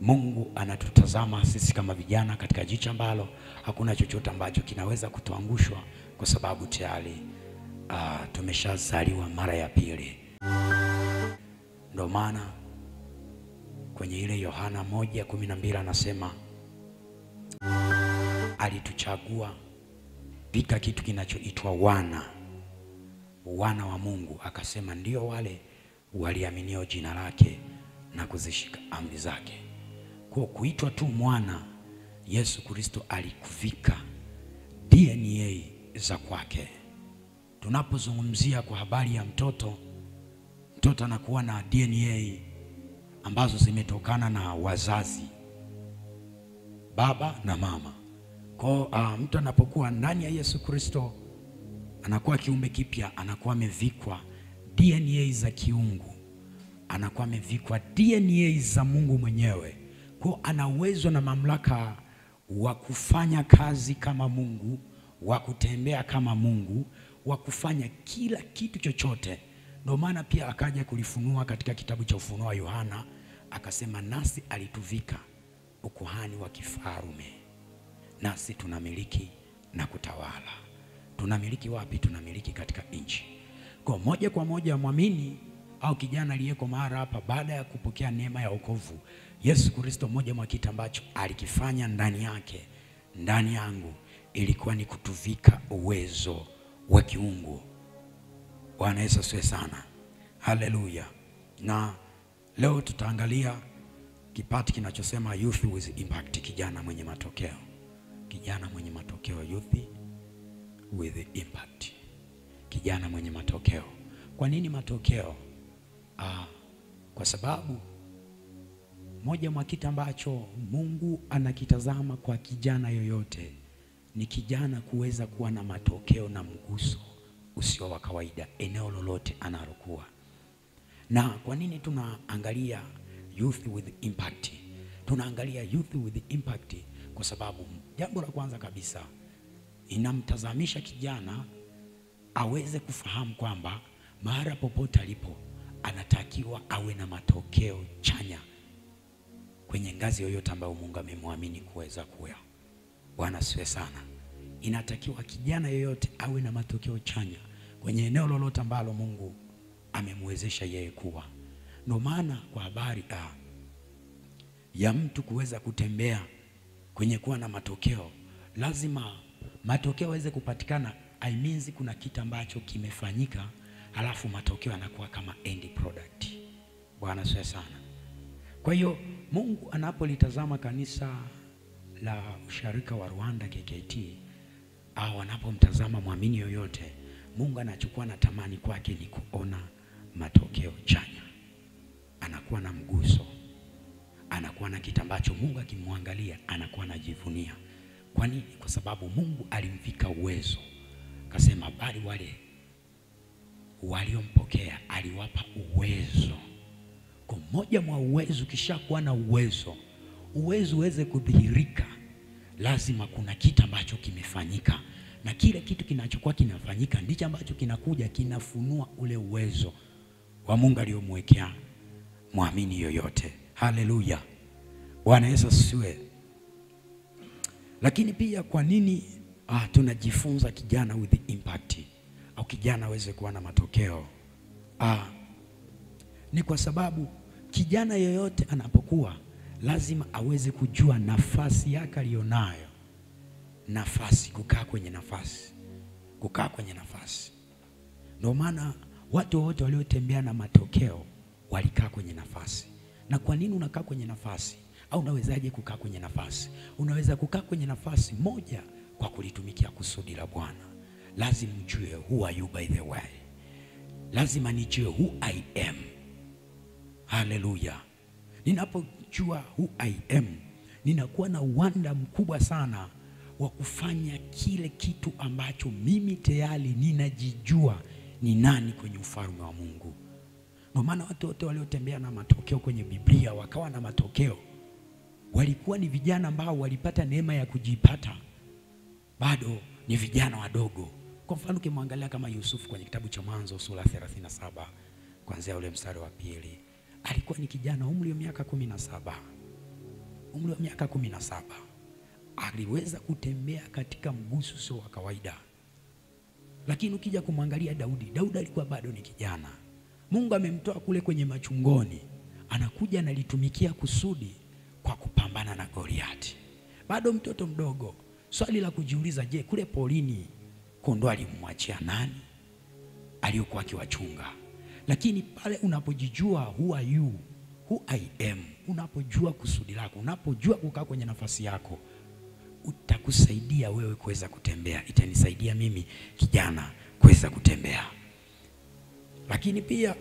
Mungu anatutazama sisi kama vijana katika jicho ambalo hakuna chochote ambacho kinaweza kutuangushwa, kwa sababu tayari tumeshazaliwa mara ya pili. Ndio maana kwenye ile Yohana 1:12 anasema alituchagua vika kitu kinachoitwa wana wa Mungu, akasema ndio wale waliaminio jina lake na kuzishika amri zake. Kwa kuitwa tu mwana, Yesu Kristo alikuvika DNA za kwake. Tunapozungumzia kwa habari ya mtoto anakuwa na DNA ambazo zimetokana na wazazi, baba na mama. Kwa mtu anapokuwa ndani ya Yesu Kristo anakuwa kiumbe kipya, anakuwa amevikwa DNA za kiungu, anakuwa amevikwa DNA za Mungu mwenyewe. Kwa ana uwezo na mamlaka wa kufanya kazi kama Mungu, wa kutembea kama Mungu, wa kufanya kila kitu chochote. Ndio maana pia akaja kulifunua katika kitabu cha Ufunuo wa Yohana, akasema nasi alituvika ukuhani wa kifalme, nasi tunamiliki na kutawala. Tunamiliki wapi? Tunamiliki katika nchi. Kwa moja kwa moja muamini au kijana aliyeko mahali hapa, baada ya kupokea neema ya wokovu, Yesu Kristo, moja mwa kitu ambacho alikifanya ndani yake, ndani yangu, ilikuwa ni kutuvika uwezo wa kiungu. Bwana Yesu asifiwe sana. Haleluya. Na leo tutaangalia kipati kinachosema youth with impact, kijana mwenye matokeo. Kijana mwenye matokeo, youth with impact. Kijana mwenye matokeo. Kwa nini matokeo? Kwa sababu moja mwa kitu ambacho Mungu anakitazama kwa kijana yoyote ni kijana kuweza kuwa na matokeo na mguso usio wa kawaida eneo lolote analokuwa. Na kwa nini tunaangalia youth with impact? Tunaangalia youth with impact kwa sababu jambo la kwanza kabisa inamtazamisha kijana aweze kufahamu kwamba mahali popote alipo anatakiwa awe na matokeo chanya kwenye ngazi yoyote ambayo Mungu amemwamini kuweza kuwa. Bwana asifiwe sana. Inatakiwa kijana yoyote awe na matokeo chanya kwenye eneo lolote ambalo Mungu amemwezesha yeye kuwa. Ndio maana kwa habari ya mtu kuweza kutembea kwenye kuwa na matokeo, lazima matokeo yaweze kupatikana. I mean kuna kitu ambacho kimefanyika, halafu matokeo yanakuwa kama end product. Bwana asifiwe sana. Kwa hiyo Mungu anapolitazama kanisa la usharika wa Rwanda KKT, au anapomtazama muamini yoyote, Mungu anachukua na tamani kwake ni kuona matokeo chanya. Anakuwa na mguso, anakuwa na kitu ambacho Mungu akimwangalia anakuwa anajivunia. Kwa nini? Kwa sababu Mungu alimvika uwezo. Akasema bali wale waliompokea aliwapa uwezo. Kwa moja mwa uwezo, kisha kuwa na uwezo uweze kudhihirika, lazima kuna kitu ambacho kimefanyika, na kile kitu kinachokuwa kinafanyika ndicho ambacho kinakuja kinafunua ule uwezo wa Mungu aliyomwekea muamini yoyote. Haleluya. Bwana Yesu asifiwe. Lakini pia kwa nini tunajifunza kijana with impact au kijana aweze kuwa na matokeo? Ni kwa sababu kijana yoyote anapokuwa lazima aweze kujua nafasi yake aliyonayo. Nafasi, kukaa kwenye nafasi. Ndio maana watu wote waliotembea na matokeo walikaa kwenye nafasi. Na kwa nini unakaa kwenye nafasi? Au unawezaje kukaa kwenye nafasi? Unaweza kukaa kwenye nafasi moja kwa kulitumikia kusudi la Bwana. Lazima ujue who are you by the way. Lazima nijue who I am. Haleluya. Ninapojua who I am, ninakuwa na uwanda mkubwa sana wa kufanya kile kitu ambacho mimi tayari ninajijua ni nani kwenye ufalme wa Mungu. Ndio maana watu wote waliotembea na matokeo kwenye Biblia wakawa na matokeo, walikuwa ni vijana ambao walipata neema ya kujipata bado ni vijana wadogo. Kwa mfano ukimwangalia kama Yusufu kwenye kitabu cha Mwanzo sura 37 kuanzia ule mstari wa 2, alikuwa ni kijana umri wa miaka 17. umri wa miaka 17 aliweza kutembea katika mguso sio wa kawaida. Lakini ukija kumwangalia Daudi alikuwa bado ni kijana. Mungu amemtoa kule kwenye machungoni, anakuja analitumikia kusudi kwa kupambana na Goliati. Bado mtoto mdogo. Swali la kujiuliza, je, kule polini kondoo alimwachia nani aliyokuwa akiwachunga? Lakini pale unapojijua who are you, who I am, unapojua kusudi lako, unapojua kukaa kwenye nafasi yako, utakusaidia wewe kuweza kutembea. Itanisaidia mimi kijana kuweza kutembea. Lakini pia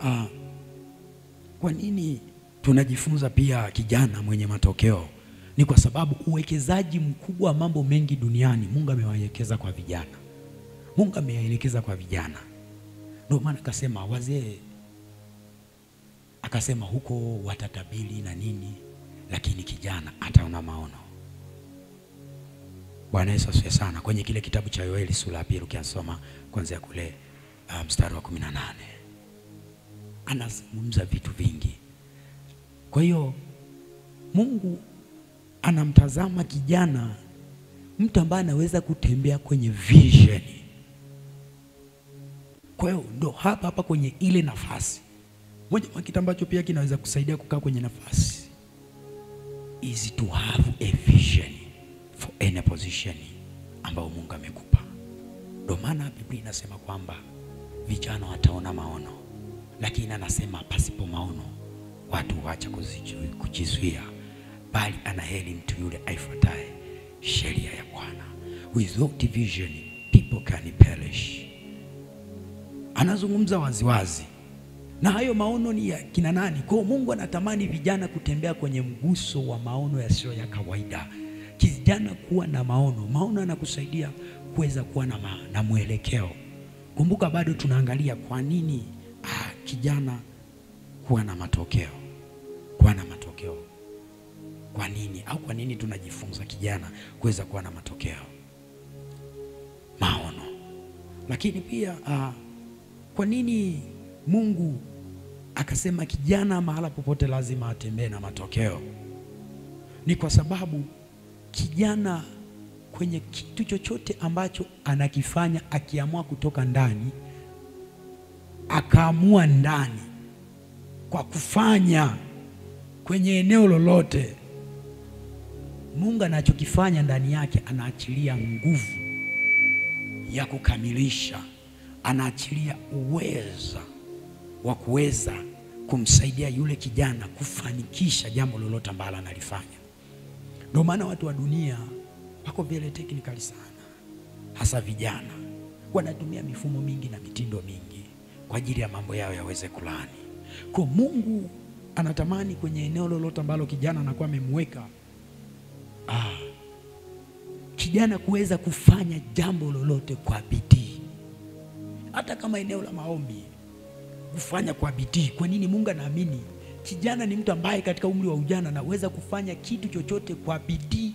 kwa nini tunajifunza pia kijana mwenye matokeo? Ni kwa sababu uwekezaji mkubwa wa mambo mengi duniani Mungu amewekeza kwa vijana. Mungu ameelekeza kwa vijana. Ndio maana akasema wazee, akasema huko watatabiri na nini, lakini kijana ataona maono. Bwana Yesu asifiwe sana. Kwenye kile kitabu cha Yoeli sura ya 2 ukiasoma kuanzia kule mstari wa 18 anazungumza vitu vingi. Kwa hiyo Mungu anamtazama kijana, mtu ambaye anaweza kutembea kwenye vision. Kwa hiyo ndo hapa kwenye ile nafasi moja, kitu ambacho pia kinaweza kusaidia kukaa kwenye nafasi is to have a vision for any position ambayo Mungu amekupa. Ndio maana Biblia inasema kwamba vijana wataona maono, lakini anasema pasipo maono watu waacha kujizuia, bali anaheri mtu yule aifuataye sheria ya Bwana. Without vision people can perish. Anazungumza waziwazi. Na hayo maono ni ya kina nani? Kwa Mungu anatamani vijana kutembea kwenye mguso wa maono yasiyo ya kawaida. Kijana kuwa na maono. Maono yanakusaidia kuweza kuwa na mwelekeo. Kumbuka bado tunaangalia kwa nini kijana kuwa na matokeo. Kuwa na matokeo. Kwa nini? Au kwa nini tunajifunza kijana kuweza kuwa na matokeo? Maono. Lakini pia kwa nini Mungu akasema kijana mahala popote lazima atembee na matokeo? Ni kwa sababu kijana kwenye kitu chochote ambacho anakifanya, akiamua kutoka ndani, akaamua ndani kwa kufanya kwenye eneo lolote, Mungu anachokifanya ndani yake, anaachilia nguvu ya kukamilisha, anaachilia uweza wa kuweza kumsaidia yule kijana kufanikisha jambo lolote ambalo analifanya. Ndio maana watu wa dunia wako vile technical sana, hasa vijana wanatumia mifumo mingi na mitindo mingi kwa ajili ya mambo yao yaweze kulani. Kwa Mungu anatamani kwenye eneo lolote ambalo kijana anakuwa amemweka kijana kuweza kufanya jambo lolote kwa bidii. Hata kama eneo la maombi, kufanya kwa bidii. Kwa nini? Mungu anaamini kijana ni mtu ambaye katika umri wa ujana anaweza kufanya kitu chochote kwa bidii,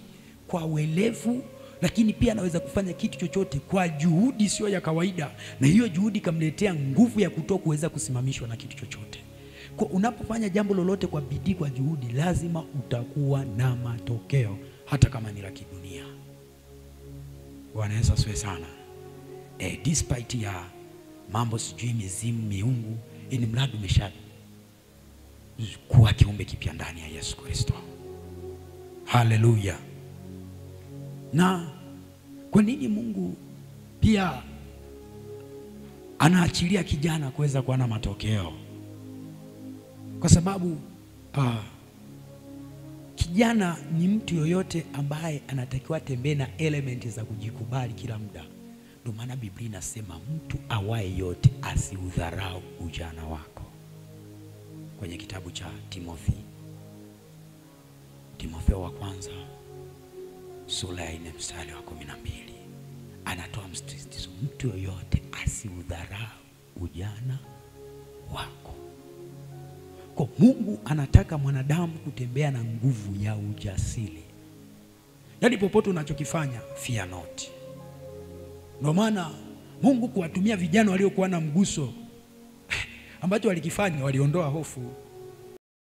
kwa uelevu, lakini pia anaweza kufanya kitu chochote kwa juhudi sio ya kawaida, na hiyo juhudi kamletea nguvu ya kuweza kusimamishwa na kitu chochote. Kwa unapofanya jambo lolote kwa bidii, kwa juhudi, lazima utakuwa na matokeo, hata kama ni la kidunia. Bwana Yesu asifiwe sana. Despite ya mambo sijui mizimu, miungu, ili mradi umesha kuwa kiumbe kipya ndani ya Yesu Kristo. Haleluya. Na kwa nini Mungu pia anaachilia kijana kuweza kuwa na matokeo? Kwa sababu kijana ni mtu yoyote ambaye anatakiwa tembee na elementi za kujikubali kila muda. Ndio maana Biblia inasema mtu awaye yote asiudharau ujana wako. Kwenye kitabu cha Timotheo wa kwanza sura ya 4 mstari wa 12 anatoa msisitizo, mtu yoyote asiudharau ujana wako. Kwa Mungu anataka mwanadamu kutembea na nguvu ya ujasiri. Yaani popote unachokifanya, fear not. Ndio maana Mungu kuwatumia vijana waliokuwa na mguso ambacho walikifanya, waliondoa hofu.